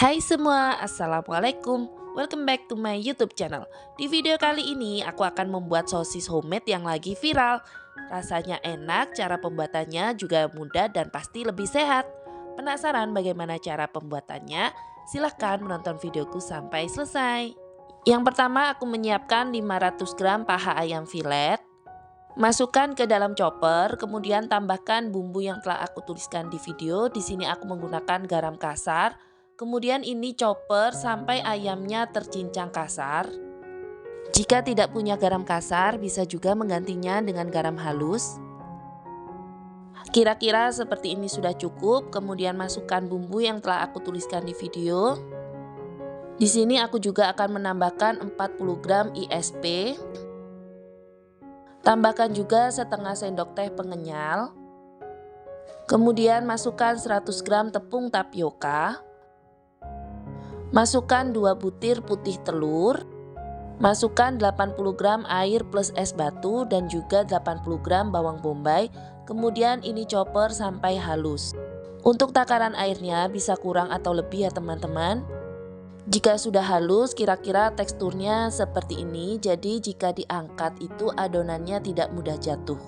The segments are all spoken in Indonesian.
Hai semua, Assalamualaikum. Welcome back to my YouTube channel. Di video kali ini aku akan membuat sosis homemade yang lagi viral. Rasanya enak, cara pembuatannya juga mudah dan pasti lebih sehat. Penasaran bagaimana cara pembuatannya? Silahkan menonton videoku sampai selesai. Yang pertama aku menyiapkan 500 gram paha ayam filet. Masukkan ke dalam chopper, kemudian tambahkan bumbu yang telah aku tuliskan di video. Di sini aku menggunakan garam kasar. Kemudian ini chopper sampai ayamnya tercincang kasar. Jika tidak punya garam kasar, bisa juga menggantinya dengan garam halus. Kira-kira seperti ini sudah cukup. Kemudian masukkan bumbu yang telah aku tuliskan di video. Di sini aku juga akan menambahkan 40 gram ISP. Tambahkan juga setengah sendok teh pengenyal. Kemudian masukkan 100 gram tepung tapioka. Masukkan 2 butir putih telur. Masukkan 80 gram air plus es batu dan juga 80 gram bawang bombay. Kemudian ini chopper sampai halus. Untuk takaran airnya bisa kurang atau lebih ya teman-teman. Jika sudah halus, kira-kira teksturnya seperti ini. Jadi jika diangkat itu adonannya tidak mudah jatuh.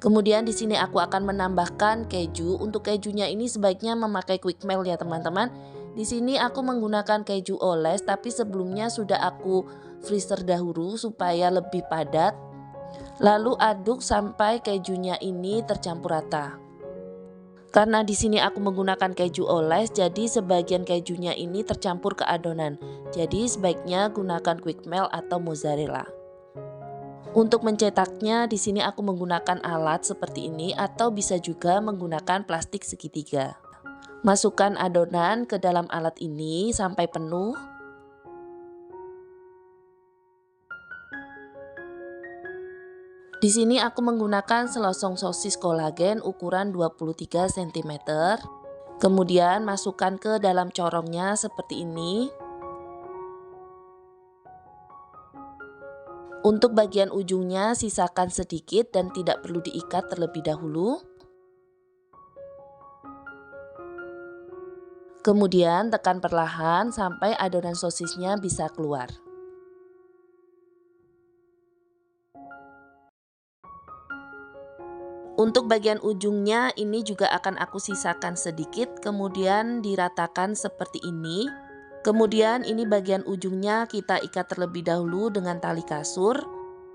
Kemudian di sini aku akan menambahkan keju. Untuk kejunya ini sebaiknya memakai quick melt ya teman-teman. Di sini aku menggunakan keju oles, tapi sebelumnya sudah aku freezer dahulu supaya lebih padat. Lalu aduk sampai kejunya ini tercampur rata. Karena di sini aku menggunakan keju oles, jadi sebagian kejunya ini tercampur ke adonan. Jadi sebaiknya gunakan quick melt atau mozzarella. Untuk mencetaknya di sini aku menggunakan alat seperti ini atau bisa juga menggunakan plastik segitiga. Masukkan adonan ke dalam alat ini sampai penuh. Di sini aku menggunakan selosong sosis kolagen ukuran 23 cm. Kemudian masukkan ke dalam corongnya seperti ini. Untuk bagian ujungnya sisakan sedikit dan tidak perlu diikat terlebih dahulu. Kemudian tekan perlahan sampai adonan sosisnya bisa keluar. Untuk bagian ujungnya ini juga akan aku sisakan sedikit, kemudian diratakan seperti ini. Kemudian ini bagian ujungnya kita ikat terlebih dahulu dengan tali kasur.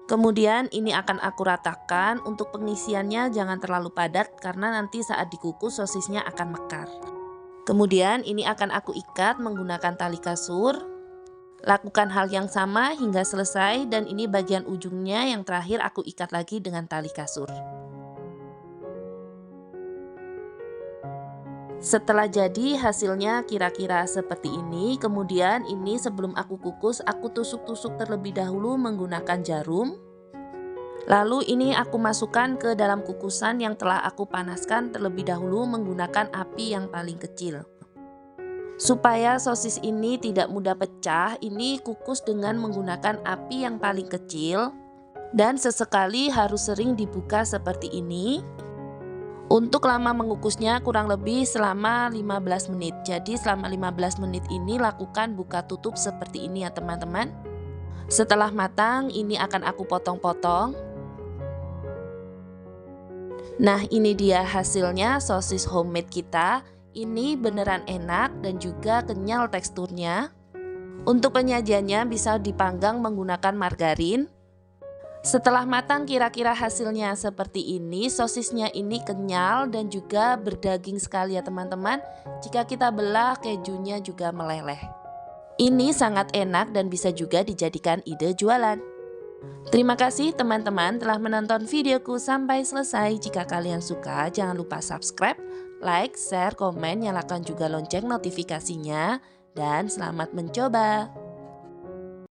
Kemudian ini akan aku ratakan. Untuk pengisiannya jangan terlalu padat karena nanti saat dikukus sosisnya akan mekar. Kemudian ini akan aku ikat menggunakan tali kasur. Lakukan hal yang sama hingga selesai dan ini bagian ujungnya yang terakhir aku ikat lagi dengan tali kasur. Setelah jadi hasilnya kira-kira seperti ini. Kemudian ini sebelum aku kukus aku tusuk-tusuk terlebih dahulu menggunakan jarum. Lalu ini aku masukkan ke dalam kukusan yang telah aku panaskan terlebih dahulu menggunakan api yang paling kecil. Supaya sosis ini tidak mudah pecah, ini kukus dengan menggunakan api yang paling kecil. Dan sesekali harus sering dibuka seperti ini. Untuk lama mengukusnya kurang lebih selama 15 menit. Jadi selama 15 menit ini lakukan buka tutup seperti ini ya teman-teman. Setelah matang ini akan aku potong-potong. Nah ini dia hasilnya sosis homemade kita. Ini beneran enak dan juga kenyal teksturnya. Untuk penyajiannya bisa dipanggang menggunakan margarin. Setelah matang kira-kira hasilnya seperti ini. Sosisnya ini kenyal dan juga berdaging sekali ya teman-teman. Jika kita belah kejunya juga meleleh. Ini sangat enak dan bisa juga dijadikan ide jualan. Terima kasih teman-teman telah menonton videoku sampai selesai. Jika kalian suka jangan lupa subscribe, like, share, komen, nyalakan juga lonceng notifikasinya. Dan selamat mencoba.